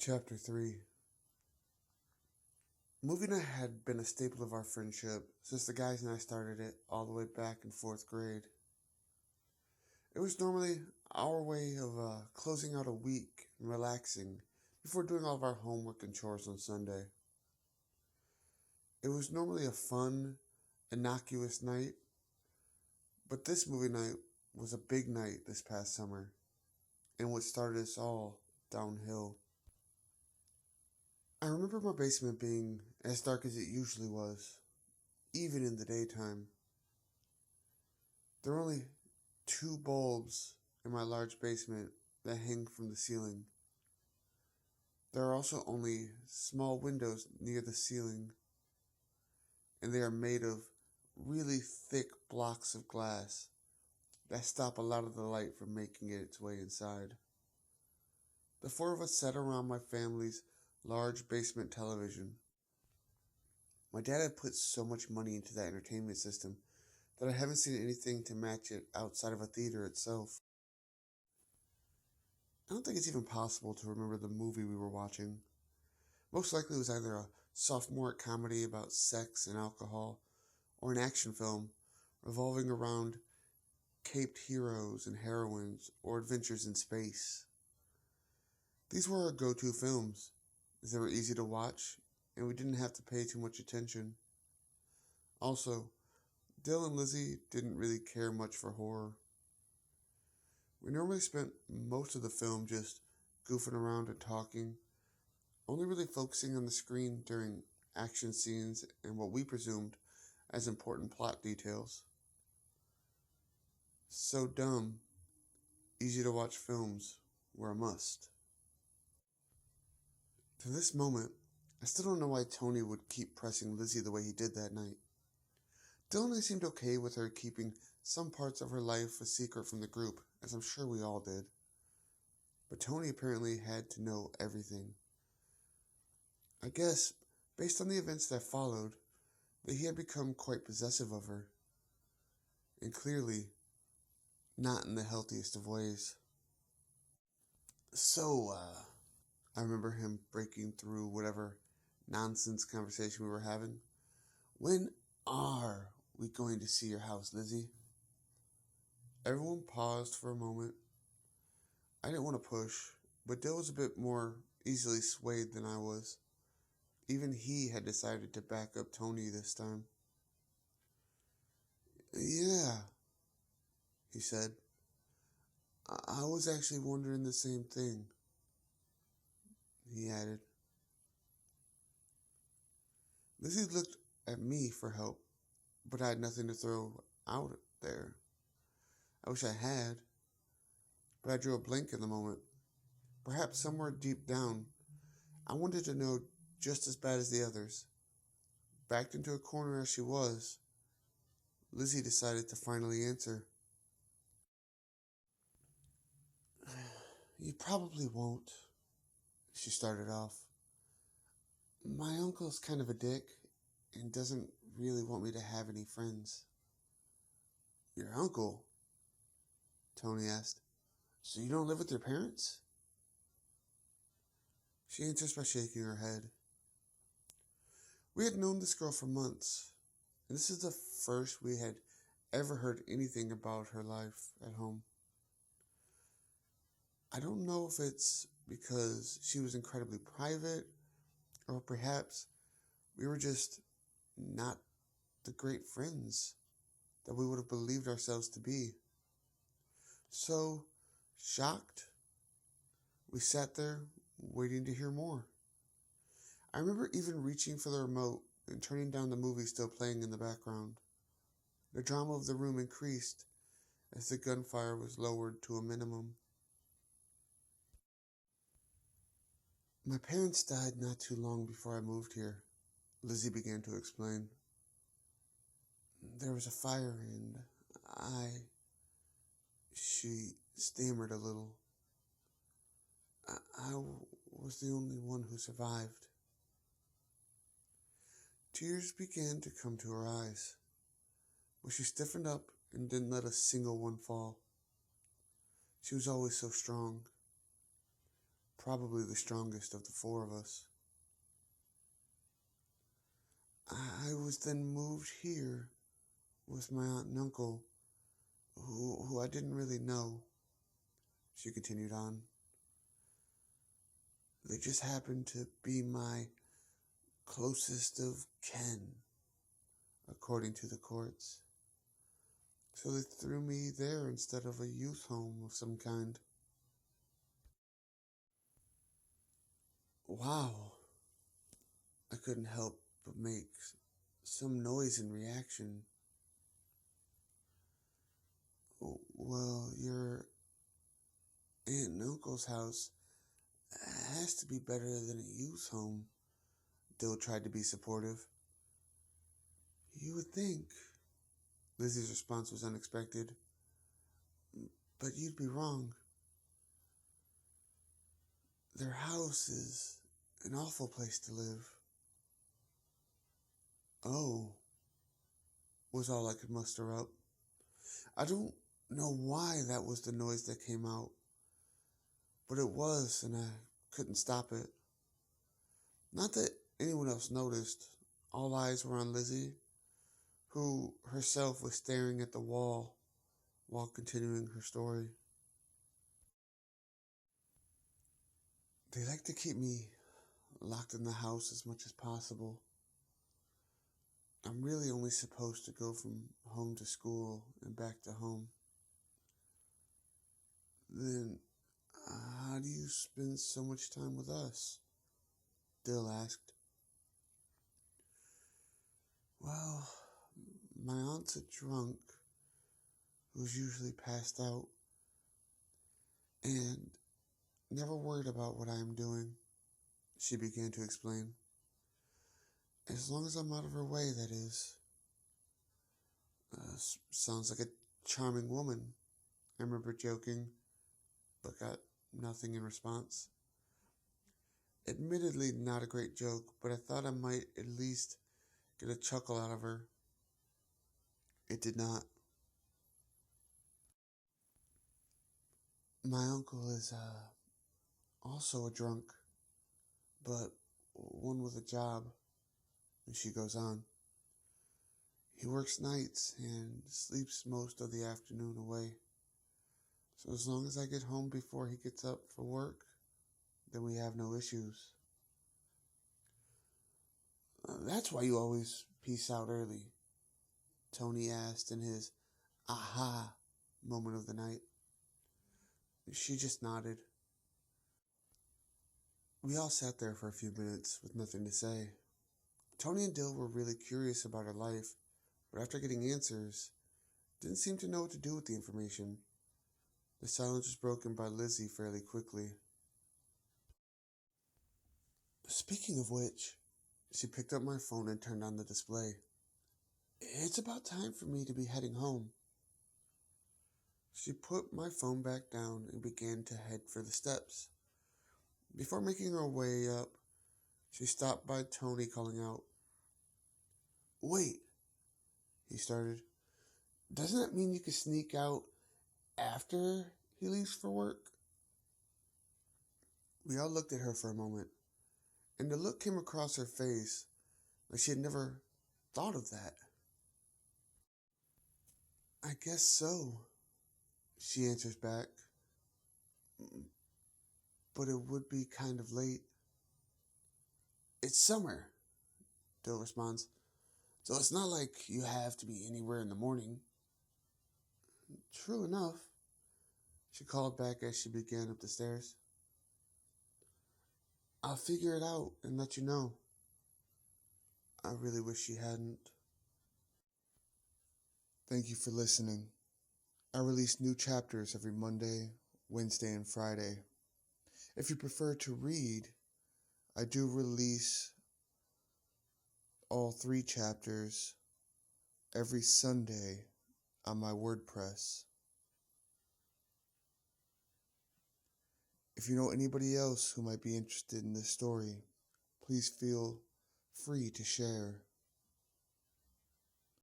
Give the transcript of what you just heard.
Chapter 3. Movie night had been a staple of our friendship since the guys and I started it all the way back in 4th grade. It was normally our way of closing out a week and relaxing before doing all of our homework and chores on Sunday. It was normally a fun, innocuous night, but this movie night was a big night this past summer and what started us all downhill. I remember my basement being as dark as it usually was, even in the daytime. There are only 2 bulbs in my large basement that hang from the ceiling. There are also only small windows near the ceiling, and they are made of really thick blocks of glass that stop a lot of the light from making it its way inside. The 4 of us sat around my family's large basement television. My dad had put so much money into that entertainment system that I haven't seen anything to match it outside of a theater itself. I don't think it's even possible to remember the movie we were watching. Most likely it was either a sophomoric comedy about sex and alcohol, or an action film revolving around caped heroes and heroines or adventures in space. These were our go-to films, as they were easy to watch and we didn't have to pay too much attention. Also, Dill and Lizzie didn't really care much for horror. We normally spent most of the film just goofing around and talking, only really focusing on the screen during action scenes and what we presumed as important plot details. So dumb, easy to watch films were a must. To this moment, I still don't know why Tony would keep pressing Lizzie the way he did that night. Dill and I seemed okay with her keeping some parts of her life a secret from the group, as I'm sure we all did. But Tony apparently had to know everything. I guess, based on the events that followed, that he had become quite possessive of her. And clearly, not in the healthiest of ways. I remember him breaking through whatever nonsense conversation we were having. When are we going to see your house, Lizzie? Everyone paused for a moment. I didn't want to push, but Dill was a bit more easily swayed than I was. Even he had decided to back up Tony this time. Yeah, he said. I was actually wondering the same thing, he added. Lizzie looked at me for help, but I had nothing to throw out there. I wish I had, but I drew a blank in the moment. Perhaps somewhere deep down, I wanted to know just as bad as the others. Backed into a corner as she was, Lizzie decided to finally answer. You probably won't, she started off. My uncle's kind of a dick and doesn't really want me to have any friends. Your uncle? Tony asked. So you don't live with your parents? She answers by shaking her head. We had known this girl for months, and this is the first we had ever heard anything about her life at home. I don't know if it's because she was incredibly private, or perhaps we were just not the great friends that we would have believed ourselves to be. So, shocked, we sat there waiting to hear more. I remember even reaching for the remote and turning down the movie still playing in the background. The drama of the room increased as the gunfire was lowered to a minimum. My parents died not too long before I moved here, Lizzie began to explain. There was a fire and she stammered a little. I was the only one who survived. Tears began to come to her eyes, but she stiffened up and didn't let a single one fall. She was always so strong. probably the strongest of the four of us. I was then moved here with my aunt and uncle, who I didn't really know. She continued on. They just happened to be my closest of kin, according to the courts. So they threw me there instead of a youth home of some kind. Wow. I couldn't help but make some noise in reaction. Well, your aunt and uncle's house has to be better than a youth home. Dill tried to be supportive. You would think. Lizzie's response was unexpected. But you'd be wrong. Their house is an awful place to live. Oh, was all I could muster up. I don't know why that was the noise that came out, but it was, and I couldn't stop it. Not that anyone else noticed. All eyes were on Lizzie, who herself was staring at the wall while continuing her story. They like to keep me locked in the house as much as possible. I'm really only supposed to go from home to school and back to home. Then, how do you spend so much time with us? Dill asked. Well, my aunt's a drunk who's usually passed out and never worried about what I am doing, she began to explain. As long as I'm out of her way, that is. Sounds like a charming woman, I remember joking, but got nothing in response. Admittedly, not a great joke, but I thought I might at least get a chuckle out of her. It did not. My uncle is also a drunk, but one with a job, and she goes on. He works nights and sleeps most of the afternoon away. So as long as I get home before he gets up for work, then we have no issues. That's why you always peace out early, Tony asked in his aha moment of the night. She just nodded. We all sat there for a few minutes with nothing to say. Tony and Dill were really curious about her life, but after getting answers, didn't seem to know what to do with the information. The silence was broken by Lizzie fairly quickly. Speaking of which, she picked up my phone and turned on the display. It's about time for me to be heading home. She put my phone back down and began to head for the steps. Before making her way up, she stopped by Tony, calling out, "Wait," he started. "Doesn't that mean you can sneak out after he leaves for work?" We all looked at her for a moment, and the look came across her face like she had never thought of that. "I guess so," she answers back. "But it would be kind of late." "It's summer," Dill responds, "so it's not like you have to be anywhere in the morning." "True enough," she called back as she began up the stairs. "I'll figure it out and let you know." I really wish she hadn't. Thank you for listening. I release new chapters every Monday, Wednesday, and Friday. If you prefer to read, I do release all 3 chapters every Sunday on my Wordpress. If you know anybody else who might be interested in this story, please feel free to share.